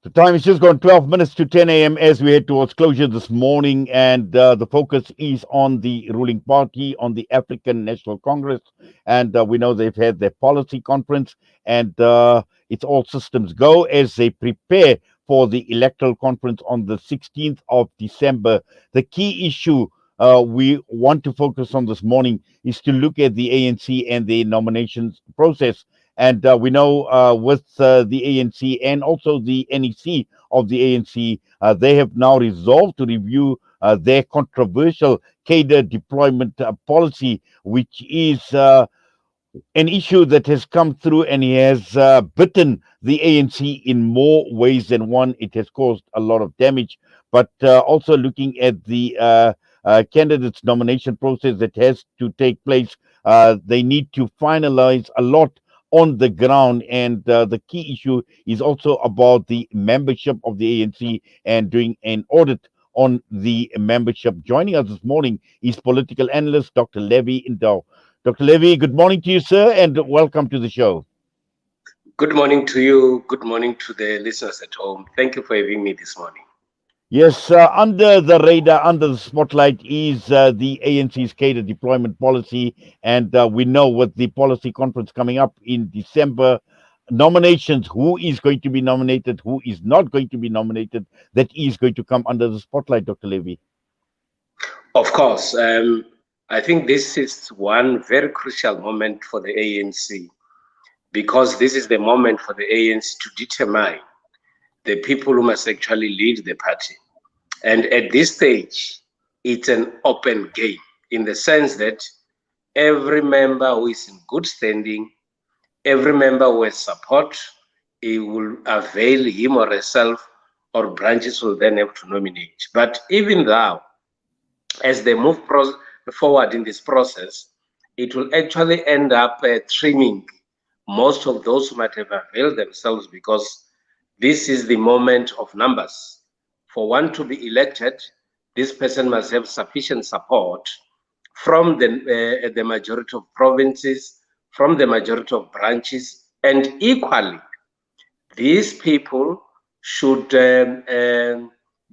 The time is just gone 12 minutes to 10 a.m. as we head towards closure this morning, and the focus is on the ruling party, on the African National Congress, and we know they've had their policy conference, and it's all systems go as they prepare for the electoral conference on the 16th of December. The key issue we want to focus on this morning is to look at the ANC and the nominations process. And we know with the ANC and also the NEC of the ANC, they have now resolved to review their controversial cadre deployment policy, which is an issue that has come through and has bitten the ANC in more ways than one. It has caused a lot of damage, but also looking at the candidates' nomination process that has to take place, they need to finalize a lot on the ground. And the key issue is also about the membership of the ANC and doing an audit on the membership. Joining us this morning is political analyst Dr. Levy Ndou. Dr. Levy, good morning to you, sir, and welcome to the show. Good morning to you. Good morning to the listeners at home. Thank you for having me this morning. Yes, under the radar, under the spotlight is the ANC's cadre deployment policy, and we know with the policy conference coming up in December, nominations, who is going to be nominated, who is not going to be nominated, that is going to come under the spotlight, Dr. Levy. Of course, I think this is one very crucial moment for the ANC, because this is the moment for the ANC to determine the people who must actually lead the party. And at this stage, it's an open game in the sense that every member who is in good standing, every member who has support, he will avail him or herself, or branches will then have to nominate. But even though, as they move forward in this process, it will actually end up trimming most of those who might have availed themselves, because this is the moment of numbers. For one to be elected, this person must have sufficient support from the majority of provinces, from the majority of branches, and equally, these people should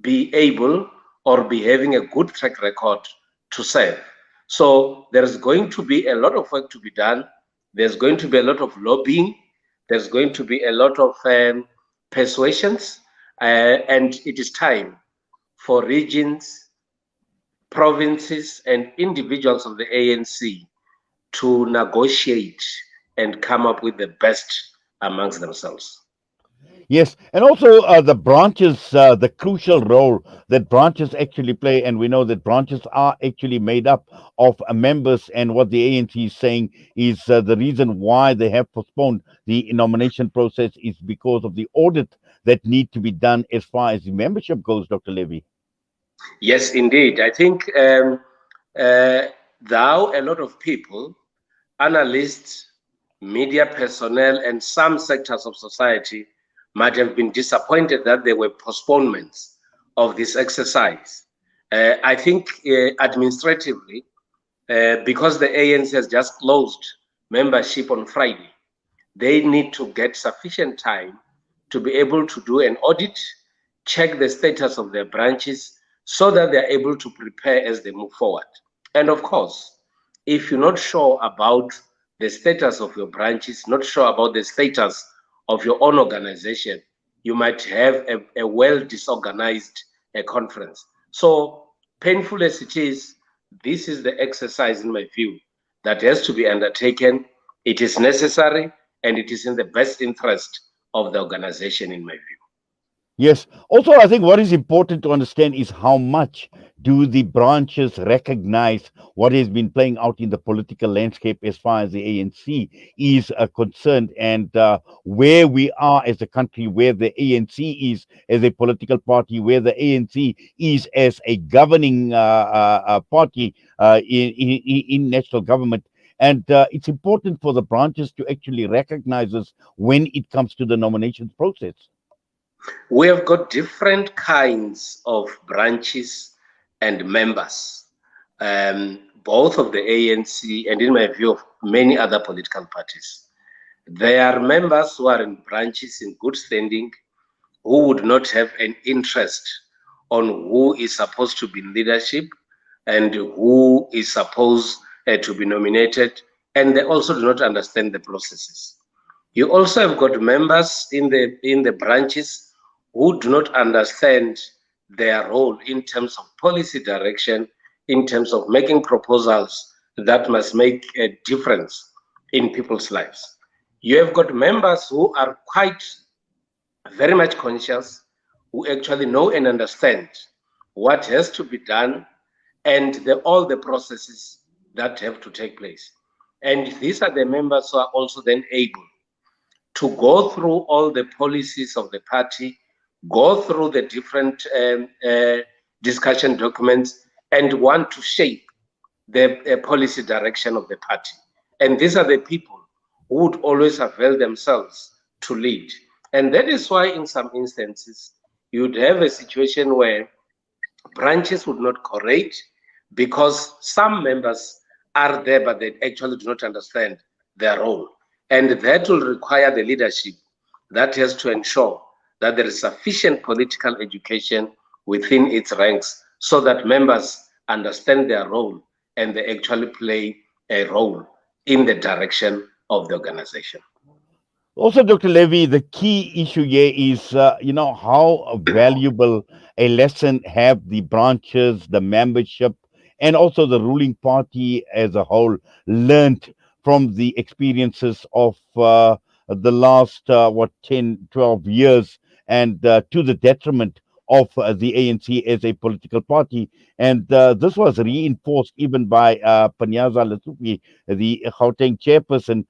be able or be having a good track record to serve. So there's going to be a lot of work to be done. There's going to be a lot of lobbying. There's going to be a lot of persuasions. And it is time for regions, provinces, and individuals of the ANC to negotiate and come up with the best amongst themselves. Yes, and also the branches, the crucial role that branches actually play, and we know that branches are actually made up of members. And what the ANC is saying is the reason why they have postponed the nomination process is because of the audit that need to be done as far as the membership goes, Dr. Levy. Yes, indeed. I think though a lot of people, analysts, media personnel, and some sectors of society might have been disappointed that there were postponements of this exercise. I think administratively, because the ANC has just closed membership on Friday, they need to get sufficient time to be able to do an audit, check the status of their branches, so that they're able to prepare as they move forward. And of course, if you're not sure about the status of your branches, not sure about the status of your own organization, you might have a well disorganized conference. So painful as it is, this is the exercise, in my view, that has to be undertaken. It is necessary, and it is in the best interest of the organization, in my view. Yes. Also, I think what is important to understand is how much do the branches recognize what has been playing out in the political landscape as far as the ANC is concerned, and where we are as a country, where the ANC is as a political party, where the ANC is as a governing party in national government. And it's important for the branches to actually recognize this when it comes to the nominations process. We have got different kinds of branches and members, both of the ANC and, in my view, of many other political parties. There are members who are in branches in good standing, who would not have an interest on who is supposed to be in leadership and who is supposed to be nominated, and they also do not understand the processes. You also have got members in the branches who do not understand their role in terms of policy direction, in terms of making proposals that must make a difference in people's lives. You have got members who are quite very much conscious, who actually know and understand what has to be done and all the processes that have to take place. And these are the members who are also then able to go through all the policies of the party, go through the different discussion documents, and want to shape the policy direction of the party. And these are the people who would always avail themselves to lead. And that is why, in some instances, you'd have a situation where branches would not correlate because some members are there, but they actually do not understand their role. And that will require the leadership that has to ensure that there is sufficient political education within its ranks so that members understand their role and they actually play a role in the direction of the organization. Also, Dr. Levy, the key issue here is, how valuable a lesson have the branches, the membership, and also the ruling party as a whole learned from the experiences of the last, 10, 12 years, and to the detriment of the ANC as a political party. And this was reinforced even by Panyaza Lesupi, the Gauteng chairperson,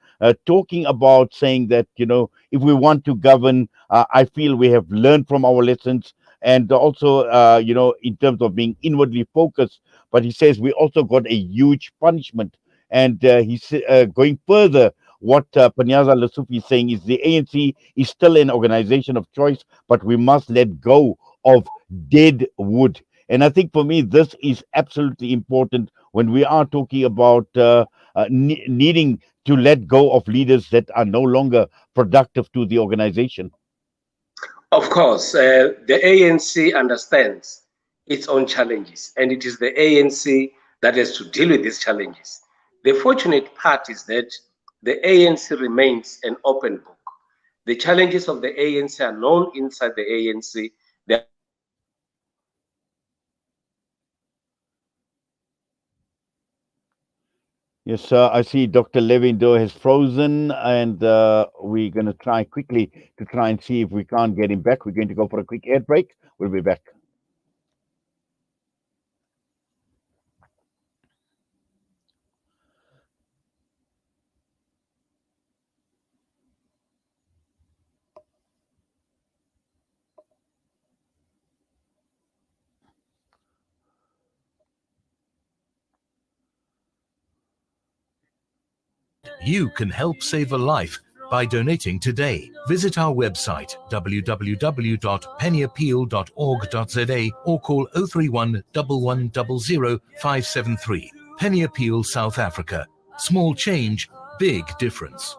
talking about saying that, if we want to govern, I feel we have learned from our lessons, and also, in terms of being inwardly focused. But he says we also got a huge punishment. And he's going further. What Panyaza Lesufi is saying is the ANC is still an organization of choice, but we must let go of dead wood. And I think for me, this is absolutely important when we are talking about needing to let go of leaders that are no longer productive to the organization. Of course, the ANC understands its own challenges, and it is the ANC that has to deal with these challenges. The fortunate part is that the ANC remains an open book. The challenges of the ANC are known inside the ANC. They are known inside the party. And the ANC Yes, I see Dr. Levy Ndou has frozen, and we're going to try quickly to try and see if we can't get him back. We're going to go for a quick air break. We'll be back. You can help save a life by donating today. Visit our website www.pennyappeal.org.za or call 031 1100 573. Penny Appeal South Africa. Small change, big difference.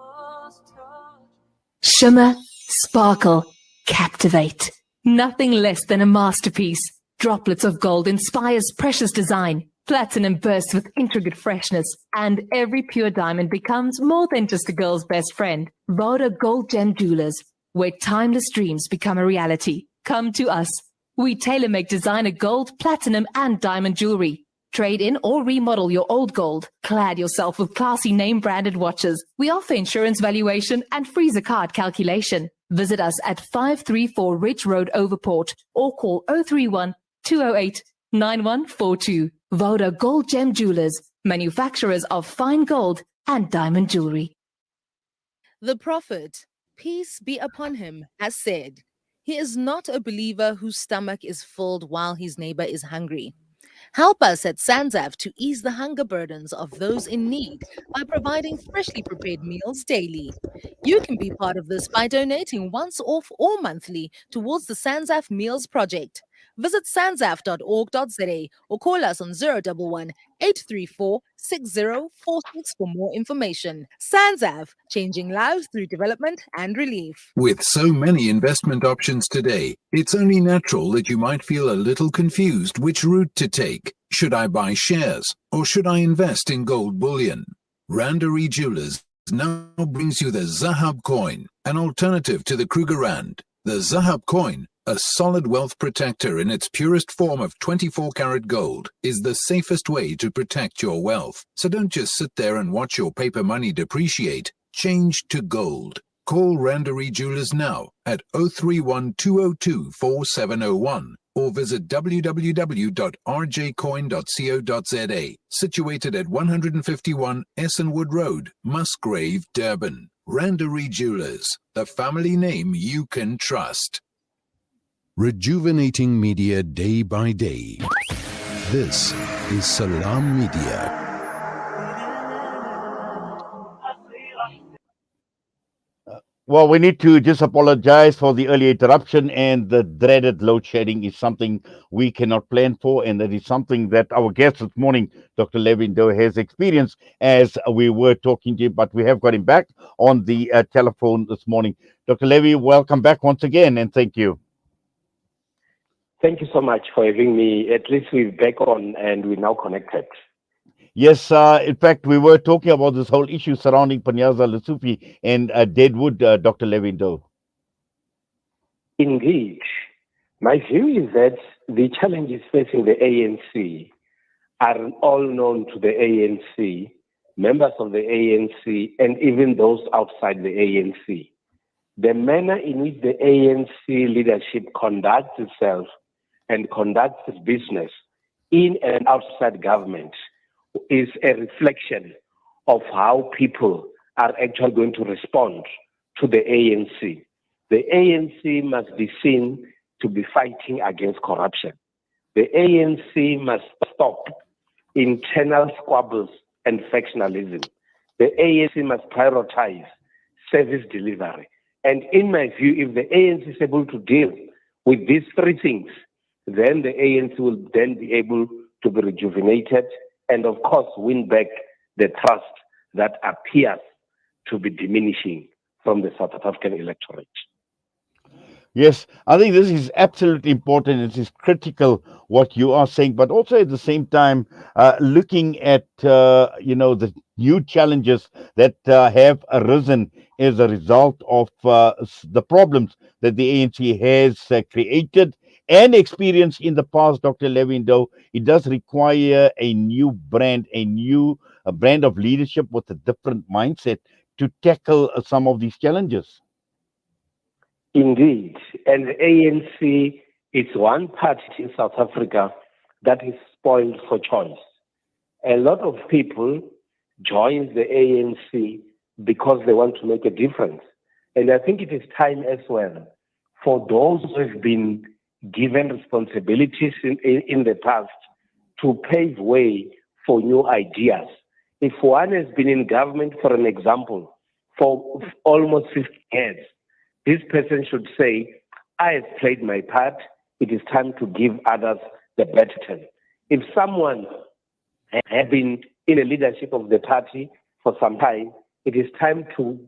Shimmer, sparkle, captivate. Nothing less than a masterpiece. Droplets of gold inspires precious design. Platinum bursts with intricate freshness, and every pure diamond becomes more than just a girl's best friend. Voda Gold Gem Jewelers, where timeless dreams become a reality. Come to us. We tailor-make designer gold, platinum, and diamond jewelry. Trade in or remodel your old gold. Clad yourself with classy name-branded watches. We offer insurance valuation and freezer card calculation. Visit us at 534 Ridge Road, Overport, or call 031 208 9142. Voda Gold Gem Jewelers, manufacturers of fine gold and diamond jewelry. The Prophet, peace be upon him, has said, "He is not a believer whose stomach is filled while his neighbor is hungry." Help us at Sanzaf to ease the hunger burdens of those in need by providing freshly prepared meals daily. You can be part of this by donating once off or monthly towards the Sanzaf Meals Project. Visit sanzaf.org.za or call us on 011 834 6046 for more information. Sanzaf, changing lives through development and relief. With so many investment options today, it's only natural that you might feel a little confused which route to take. Should I buy shares or should I invest in gold bullion? Randery Jewelers now brings you the Zahab coin, an alternative to the Kruger Rand. The Zahab coin, a solid wealth protector in its purest form of 24-karat gold, is the safest way to protect your wealth. So don't just sit there and watch your paper money depreciate. Change to gold. Call Randery Jewelers now at 031 202 4701 or visit www.rjcoin.co.za, situated at 151 Essenwood Road, Musgrave, Durban. Randery Jewelers, the family name you can trust. Rejuvenating media day by day. This is Salam Media. Well, we need to just apologize for the early interruption, and the dreaded load shedding is something we cannot plan for, and that is something that our guest this morning, Dr. Levy Ndou, has experienced as we were talking to him, but we have got him back on the telephone this morning. Dr. Levy, welcome back once again, and thank you. Thank you so much for having me. At least we're back on and we're now connected. Yes, in fact, we were talking about this whole issue surrounding Panyaza Lesufi and Deadwood, Dr. Levy Ndou. Indeed. My view is that the challenges facing the ANC are all known to the ANC, members of the ANC, and even those outside the ANC. The manner in which the ANC leadership conducts itself and conducts its business in and outside government is a reflection of how people are actually going to respond to the ANC. The ANC must be seen to be fighting against corruption. The ANC must stop internal squabbles and factionalism. The ANC must prioritize service delivery. And in my view, if the ANC is able to deal with these three things, then the ANC will then be able to be rejuvenated and, of course, win back the trust that appears to be diminishing from the South African electorate. Yes, I think this is absolutely important. It is critical what you are saying, but also at the same time, looking at the new challenges that have arisen as a result of the problems that the ANC has created and experienced in the past, Dr. Levy Ndou. It does require a new brand, a brand of leadership with a different mindset to tackle some of these challenges. Indeed. And the ANC is one party in South Africa that is spoiled for choice. A lot of people join the ANC because they want to make a difference. And I think it is time as well for those who have been given responsibilities in the past to pave way for new ideas. If one has been in government, for an example, for almost 50 years, this person should say, I have played my part. It is time to give others the baton. If someone has been in the leadership of the party for some time, it is time to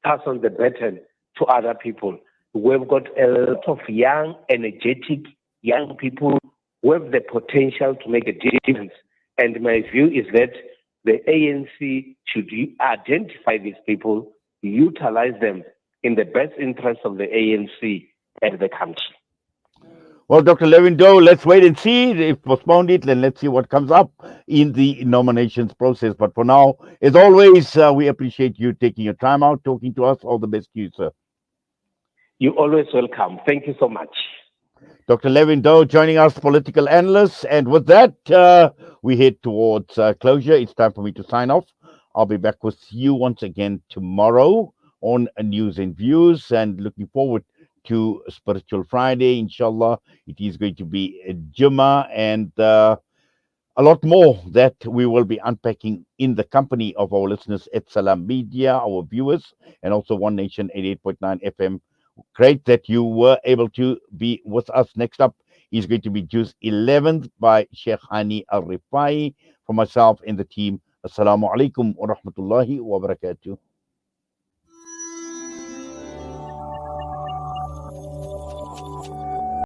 pass on the baton to other people. We've got a lot of young, energetic young people who have the potential to make a difference. And my view is that the ANC should identify these people, utilize them in the best interest of the ANC and the country. Well, Dr. Levy Ndou, let's wait and see. If postponed it, then let's see what comes up in the nominations process. But for now, as always, we appreciate you taking your time out, talking to us. All the best to you, sir. You're always welcome. Thank you so much. Dr. Levy Ndou joining us, political analyst. And with that, we head towards closure. It's time for me to sign off. I'll be back with you once again tomorrow on News and Views, and looking forward to Spiritual Friday. Inshallah, it is going to be a Jummah and a lot more that we will be unpacking in the company of our listeners at Salam Media, our viewers, and also One Nation 88.9 FM. Great that you were able to be with us. Next up is going to be Juz 11th by Sheikh Hani Al Rifai. For myself and the team, Assalamu alaikum wa rahmatullahi wa barakatuh.